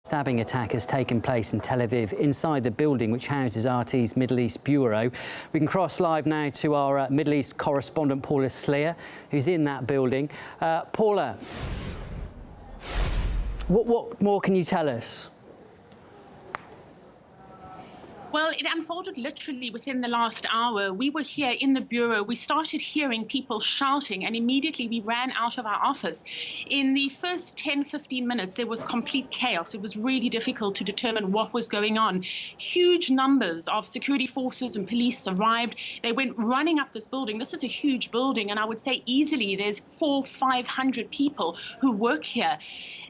Stabbing attack has taken place in Tel Aviv inside the building which houses RT's Middle East Bureau. We can cross live now to our Middle East correspondent Paula Sleer, who's in that building. Paula, what more can you tell us? Well, it unfolded literally within the last hour. We were here in the bureau. We started hearing people shouting, and immediately we ran out of our office. In the first 10, 15 minutes, there was complete chaos. It was really difficult to determine what was going on. Huge numbers of security forces and police arrived. They went running up this building. This is a huge building, and I would say easily there's 400-500 people who work here.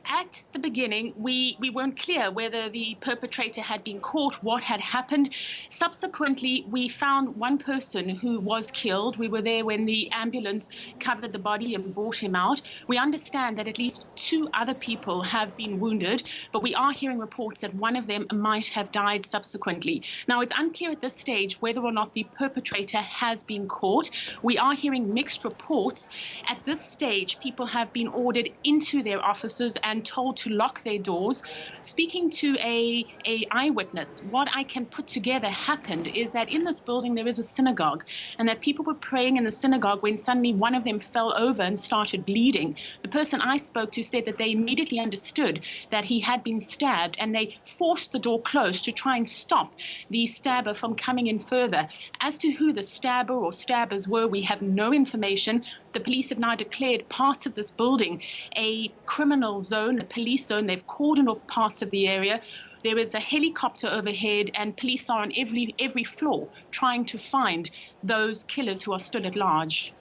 At the beginning, we weren't clear whether the perpetrator had been caught, what had happened. Subsequently, we found one person who was killed. We were there when the ambulance covered the body and brought him out. We understand that at least 2 other people have been wounded, but we are hearing reports that one of them might have died subsequently. Now, it's unclear at this stage whether or not the perpetrator has been caught. We are hearing mixed reports. At this stage, people have been ordered into their offices and told to lock their doors. Speaking to a eyewitness, what I can put together happened is that in this building there is a synagogue, and that people were praying in the synagogue when suddenly one of them fell over and started bleeding. The person I spoke to said that they immediately understood that he had been stabbed, and they forced the door closed to try and stop the stabber from coming in further. As to who the stabber or stabbers were, we have no information. The police have now declared parts of this building a criminal zone, a police zone. They've cordoned off parts of the area. There is a helicopter overhead, and police are on every floor trying to find those killers who are still at large.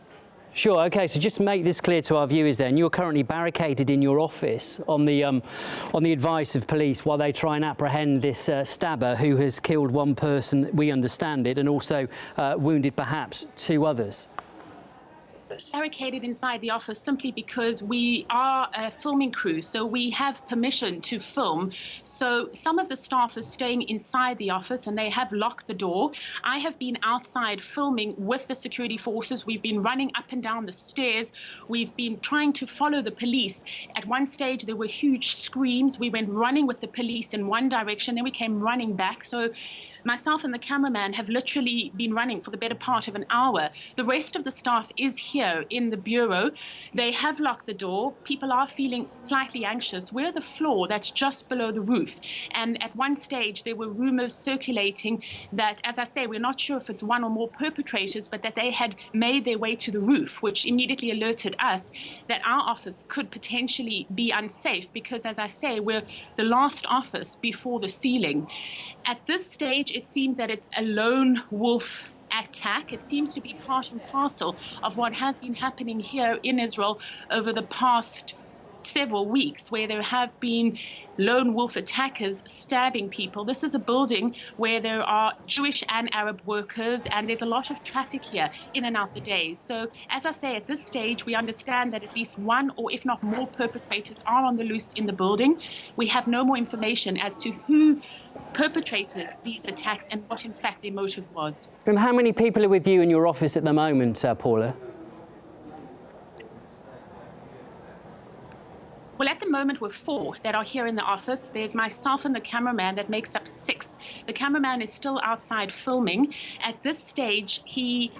Sure. OK, so just to make this clear to our viewers then, you're currently barricaded in your office on the advice of police while they try and apprehend this stabber who has killed one person, we understand it, and also wounded perhaps 2 others. Barricaded inside the office simply because we are a filming crew, so we have permission to film. So some of the staff are staying inside the office and they have locked the door. I have been outside filming with the security forces. We've been running up and down the stairs. We've been trying to follow the police. At one stage there were huge screams. We went running with the police in one direction, then we came running back. So myself and the cameraman have literally been running for the better part of an hour. The rest of the staff is here in the bureau. They have locked the door. People are feeling slightly anxious. We're the floor that's just below the roof. And at one stage, there were rumors circulating that, as I say, we're not sure if it's one or more perpetrators, but that they had made their way to the roof, which immediately alerted us that our office could potentially be unsafe because, as I say, we're the last office before the ceiling. At this stage, it seems that it's a lone wolf attack. It seems to be part and parcel of what has been happening here in Israel over the past several weeks, where there have been lone wolf attackers stabbing people. This is a building where there are Jewish and Arab workers, and there's a lot of traffic here in and out the day. So, as I say, at this stage, we understand that at least one or if not more perpetrators are on the loose in the building. We have no more information as to who perpetrated these attacks and what in fact their motive was. And how many people are with you in your office at the moment, Paula? Well, at the moment, we're 4 that are here in the office. There's myself and the cameraman that makes up 6. The cameraman is still outside filming. At this stage,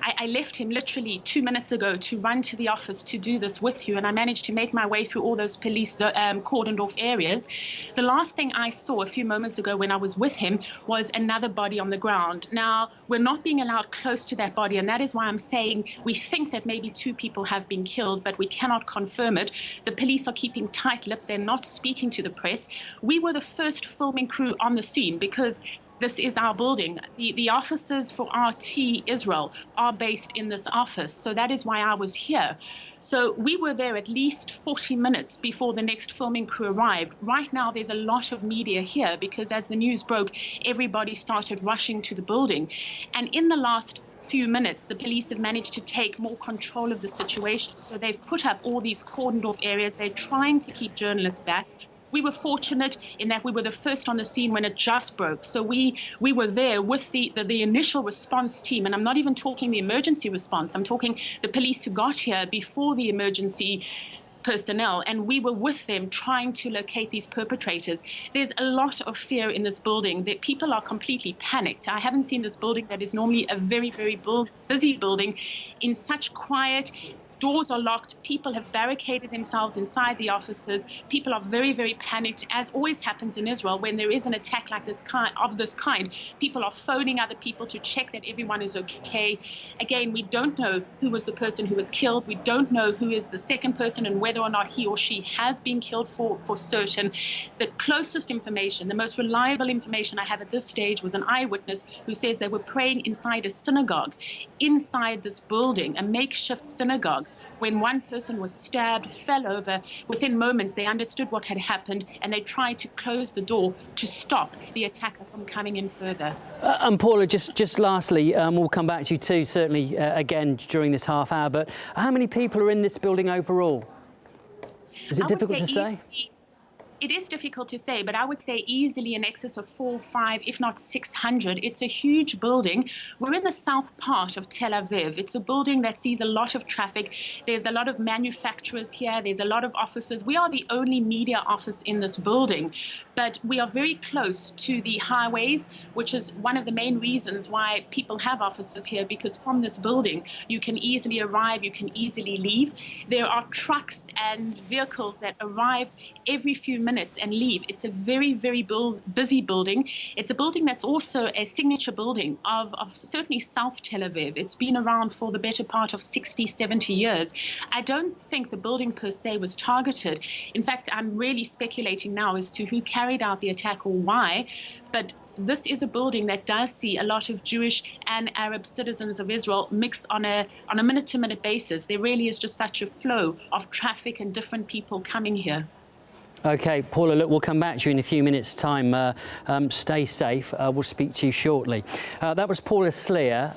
I left him literally 2 minutes ago to run to the office to do this with you, and I managed to make my way through all those police cordoned off areas. The last thing I saw a few moments ago when I was with him was another body on the ground. Now, we're not being allowed close to that body, and that is why I'm saying we think that maybe 2 people have been killed, but we cannot confirm it. The police are keeping tight-lipped. They're not speaking to the press. We were the first filming crew on the scene because this is our building. The offices for RT Israel are based in this office, so that is why I was here. So we were there at least 40 minutes before the next filming crew arrived. Right now, there's a lot of media here because as the news broke, everybody started rushing to the building. And in the last few minutes, the police have managed to take more control of the situation. So they've put up all these cordoned off areas. They're trying to keep journalists back. We were fortunate in that we were the first on the scene when it just broke. So we were there with the initial response team, and I'm not even talking the emergency response. I'm talking the police who got here before the emergency personnel, and we were with them trying to locate these perpetrators. There's a lot of fear in this building. That people are completely panicked. I haven't seen this building that is normally a very, very busy building in such quiet. Doors are locked. People have barricaded themselves inside the offices. People are very, very panicked, as always happens in Israel when there is an attack like this kind. People are phoning other people to check that everyone is okay. Again, we don't know who was the person who was killed. We don't know who is the second person and whether or not he or she has been killed for certain. The closest information, the most reliable information I have at this stage was an eyewitness who says they were praying inside a synagogue, inside this building, a makeshift synagogue. When one person was stabbed, fell over, within moments they understood what had happened and they tried to close the door to stop the attacker from coming in further. And Paula, just lastly, we'll come back to you too, certainly again during this half hour, but how many people are in this building overall? Is it difficult to say? It is difficult to say, but I would say easily in excess of 400, 500, if not 600. It's a huge building. We're in the south part of Tel Aviv. It's a building that sees a lot of traffic. There's a lot of manufacturers here. There's a lot of offices. We are the only media office in this building, but we are very close to the highways, which is one of the main reasons why people have offices here, because from this building, you can easily arrive, you can easily leave. There are trucks and vehicles that arrive every few minutes and leave. It's a very, very busy building. It's a building that's also a signature building of certainly South Tel Aviv. It's been around for the better part of 60, 70 years. I don't think the building per se was targeted. In fact, I'm really speculating now as to who carried out the attack or why, but this is a building that does see a lot of Jewish and Arab citizens of Israel mix on a minute-to-minute basis. There really is just such a flow of traffic and different people coming here. OK, Paula, look, we'll come back to you in a few minutes' time. Stay safe. We'll speak to you shortly. That was Paula Sleer.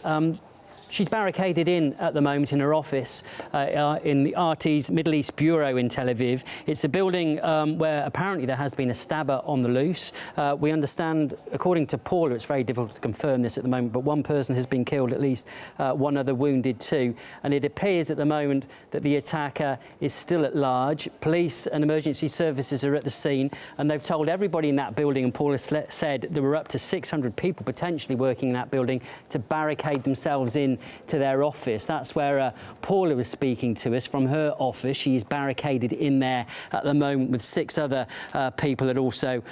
She's barricaded in at the moment in her office in the RT's Middle East Bureau in Tel Aviv. It's a building where apparently there has been a stabber on the loose. We understand, according to Paula, it's very difficult to confirm this at the moment, but one person has been killed, at least one other wounded too. And it appears at the moment that the attacker is still at large. Police and emergency services are at the scene, and they've told everybody in that building, and Paula said there were up to 600 people potentially working in that building, to barricade themselves in to their office. That's where Paula was speaking to us from her office. She's barricaded in there at the moment with 6 other people that also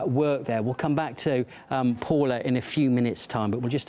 work there. We'll come back to Paula in a few minutes' time, but we'll just